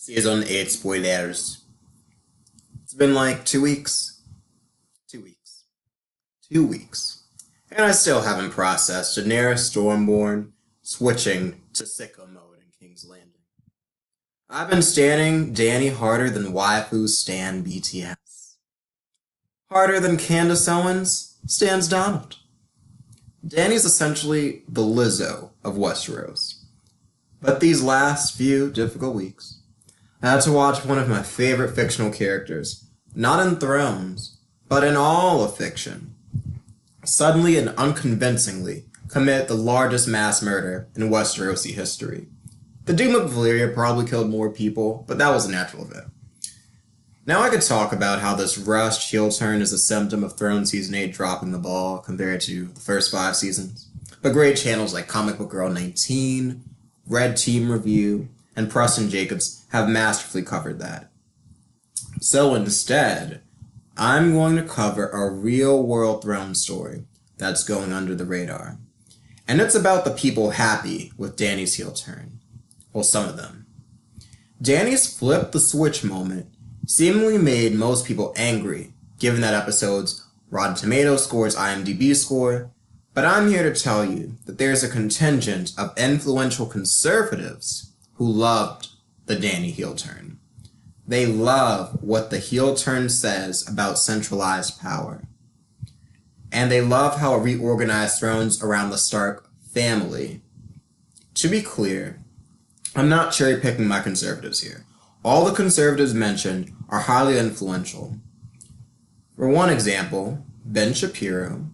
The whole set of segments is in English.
Season 8 spoilers. It's been like 2 weeks. 2 weeks. 2 weeks. And I still haven't processed Daenerys Stormborn switching to sicko mode in King's Landing. I've been standing Dany harder than waifus stan BTS. Harder than Candace Owens stands Donald. Dany's essentially the Lizzo of Westeros. But these last few difficult weeks, I had to watch one of my favorite fictional characters, not in Thrones, but in all of fiction, suddenly and unconvincingly commit the largest mass murder in Westerosi history. The Doom of Valyria probably killed more people, but that was a natural event. Now I could talk about how this rushed heel turn is a symptom of Thrones Season 8 dropping the ball compared to the first 5 seasons. But great channels like Comic Book Girl 19, Red Team Review, and Preston Jacobs have masterfully covered that. So instead, I'm going to cover a real-world Thrones story that's going under the radar. And it's about the people happy with Dany's heel turn. Well, some of them. Dany's flip the switch moment seemingly made most people angry, given that episode's Rotten Tomatoes score's IMDb score, but I'm here to tell you that there's a contingent of influential conservatives who loved the Dany heel turn. They love what the heel turn says about centralized power. And they love how it reorganized Thrones around the Stark family. To be clear, I'm not cherry-picking my conservatives here. All the conservatives mentioned are highly influential. For one example, Ben Shapiro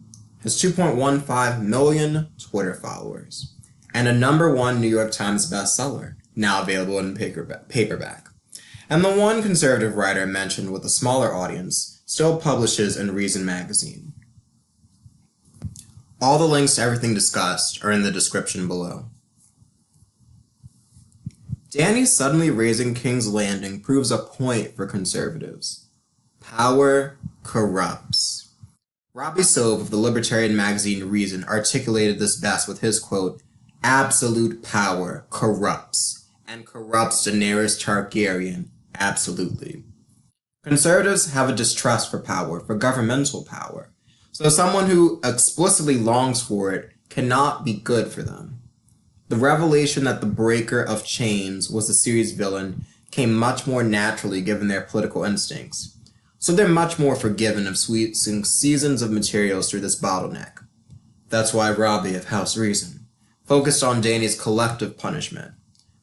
has 2.15 million Twitter followers and a #1 New York Times bestseller, now available in paperback. And the one conservative writer mentioned with a smaller audience still publishes in Reason magazine. All the links to everything discussed are in the description below. Dany suddenly raising King's Landing proves a point for conservatives. Power corrupts. Robbie Sove of the libertarian magazine Reason articulated this best with his quote, "Absolute power corrupts, and corrupts Daenerys Targaryen absolutely." Conservatives have a distrust for power, for governmental power, so someone who explicitly longs for it cannot be good for them. The revelation that the breaker of chains was the series villain came much more naturally given their political instincts. So they're much more forgiven of squeezing seasons of materials through this bottleneck. That's why Robbie of House Reason focused on Dany's collective punishment.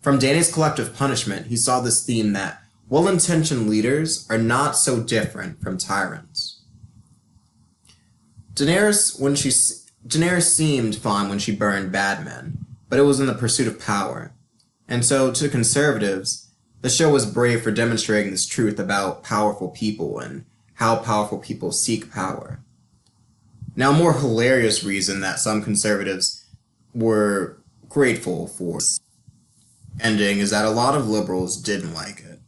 From Dany's collective punishment, he saw this theme that well-intentioned leaders are not so different from tyrants. Daenerys seemed fine when she burned bad men, but it was in the pursuit of power. And so, to conservatives, the show was brave for demonstrating this truth about powerful people and how powerful people seek power. Now, a more hilarious reason that some conservatives were grateful for ending is that a lot of liberals didn't like it.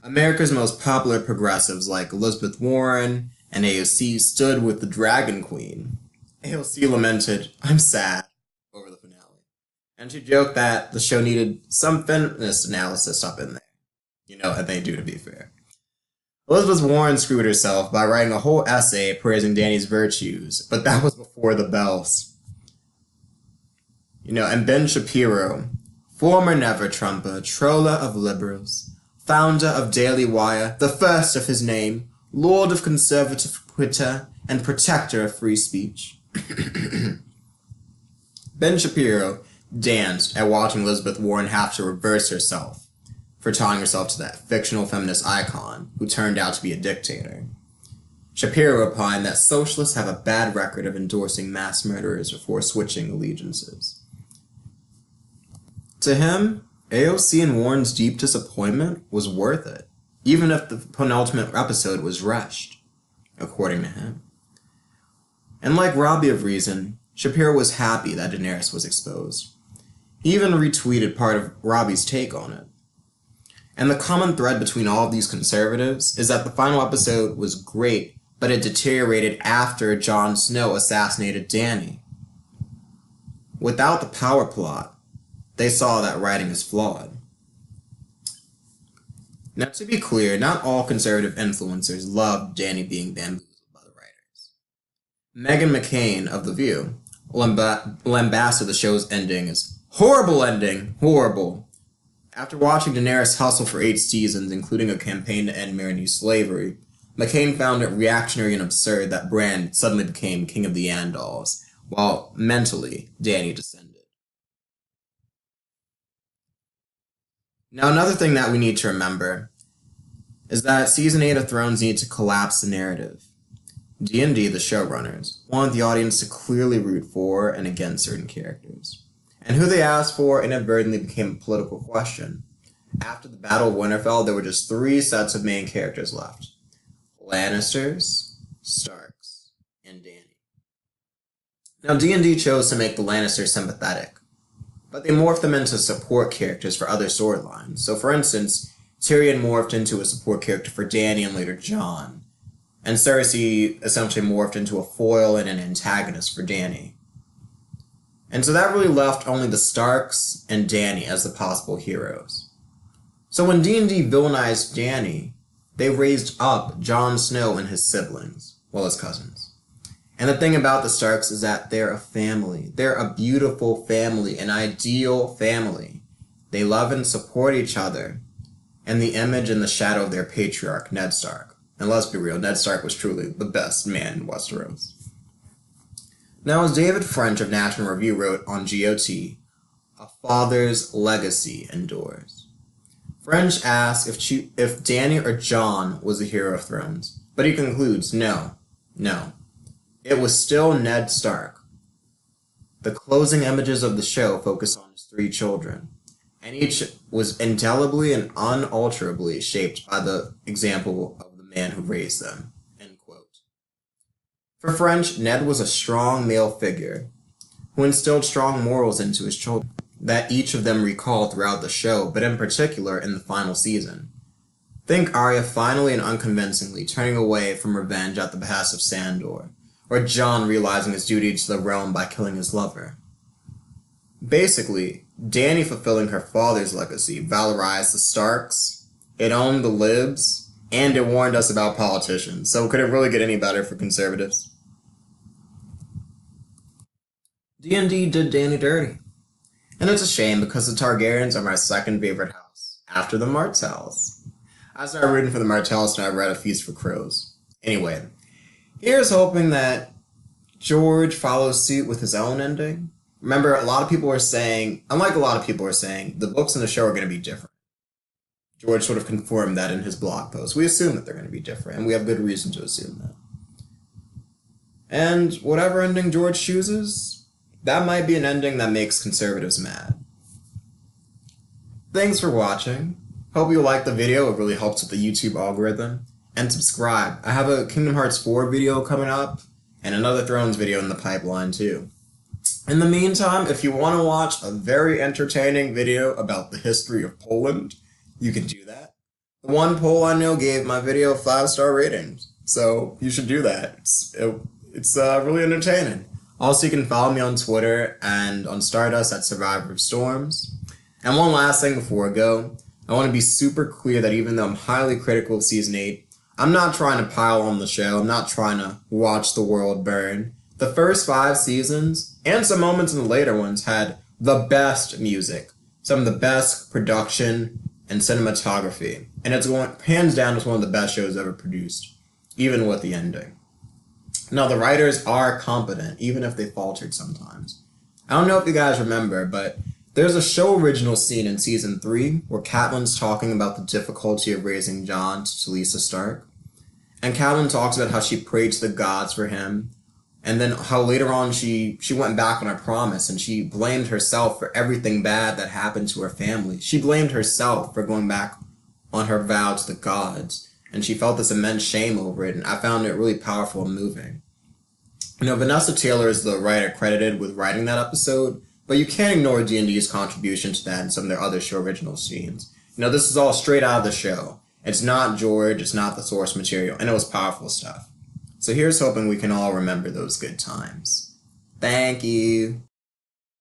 America's most popular progressives like Elizabeth Warren and AOC stood with the Dragon Queen. AOC lamented, "I'm sad," over the finale. And she joked that the show needed some feminist analysis up in there. And they do, to be fair. Elizabeth Warren screwed herself by writing a whole essay praising Dany's virtues, but that was before the bells. And Ben Shapiro, former never-Trumper, troller of liberals, founder of Daily Wire, the first of his name, lord of conservative Twitter, and protector of free speech. Ben Shapiro danced at watching Elizabeth Warren have to reverse herself for tying herself to that fictional feminist icon who turned out to be a dictator. Shapiro opined that socialists have a bad record of endorsing mass murderers before switching allegiances. To him, AOC and Warren's deep disappointment was worth it, even if the penultimate episode was rushed, according to him. And like Robbie of Reason, Shapiro was happy that Daenerys was exposed. He even retweeted part of Robbie's take on it. And the common thread between all of these conservatives is that the final episode was great, but it deteriorated after Jon Snow assassinated Dany. Without the power plot, they saw that writing is flawed. Now, to be clear, not all conservative influencers loved Dany being bamboozled by the writers. Meghan McCain of The View lambasted the show's ending as horrible ending, horrible. After watching Daenerys hustle for 8 seasons, including a campaign to end Marinese slavery, McCain found it reactionary and absurd that Bran suddenly became king of the Andals, while mentally Dany descended. Now, another thing that we need to remember is that Season 8 of Thrones needed to collapse the narrative. D&D, the showrunners, wanted the audience to clearly root for and against certain characters. And who they asked for inadvertently became a political question. After the Battle of Winterfell, there were just 3 sets of main characters left. Lannisters, Starks, and Dany. Now, D&D chose to make the Lannisters sympathetic, but they morphed them into support characters for other storylines. So, for instance, Tyrion morphed into a support character for Dany and later Jon, and Cersei essentially morphed into a foil and an antagonist for Dany. And so that really left only the Starks and Dany as the possible heroes. So when D&D villainized Dany, they raised up Jon Snow and his siblings, well, his cousins. And the thing about the Starks is that they're a family. They're a beautiful family, an ideal family. They love and support each other, and the image and the shadow of their patriarch, Ned Stark. And let's be real, Ned Stark was truly the best man in Westeros. Now, as David French of National Review wrote on GOT, a father's legacy endures. French asks if Dany or Jon was the hero of Thrones, but he concludes, no. It was still Ned Stark. The closing images of the show focus on his 3 children, and each was indelibly and unalterably shaped by the example of the man who raised them. End quote. For French, Ned was a strong male figure who instilled strong morals into his children that each of them recalled throughout the show, but in particular in the final season. Think Arya finally and unconvincingly turning away from revenge at the behest of Sandor, or Jon realizing his duty to the realm by killing his lover. Basically, Dany fulfilling her father's legacy valorized the Starks, it owned the libs, and it warned us about politicians. So could it really get any better for conservatives? D&D did Dany dirty. And it's a shame because the Targaryens are my second favorite house, after the Martells. I started rooting for the Martells and I read A Feast for Crows. Anyway, here's hoping that George follows suit with his own ending. Remember, a lot of people are saying, the books and the show are going to be different. George sort of confirmed that in his blog post. We assume that they're going to be different, and we have good reason to assume that. And whatever ending George chooses, that might be an ending that makes conservatives mad. Thanks for watching. Hope you liked the video. It really helps with the YouTube algorithm. And subscribe. I have a Kingdom Hearts 4 video coming up, and another Thrones video in the pipeline too. In the meantime, if you want to watch a very entertaining video about the history of Poland, you can do that. The one poll I know gave my video 5-star ratings, so you should do that. It's really entertaining. Also, you can follow me on Twitter and on Stardust at Survivor of Storms. And one last thing before I go, I want to be super clear that even though I'm highly critical of Season 8, I'm not trying to pile on the show. I'm not trying to watch the world burn. The first 5 seasons, and some moments in the later ones, had the best music, some of the best production and cinematography. And it's going, hands down, it's one of the best shows ever produced, even with the ending. Now, the writers are competent, even if they faltered sometimes. I don't know if you guys remember, but there's a show original scene in Season 3 where Catelyn's talking about the difficulty of raising Jon to Talisa Stark. And Catelyn talks about how she prayed to the gods for him, and then how later on she went back on her promise and she blamed herself for everything bad that happened to her family. She blamed herself for going back on her vow to the gods, and she felt this immense shame over it, and I found it really powerful and moving. You know, Vanessa Taylor is the writer credited with writing that episode, but you can't ignore D&D's contribution to that and some of their other show original scenes. You know, this is all straight out of the show. It's not George, it's not the source material, and it was powerful stuff. So here's hoping we can all remember those good times. Thank you.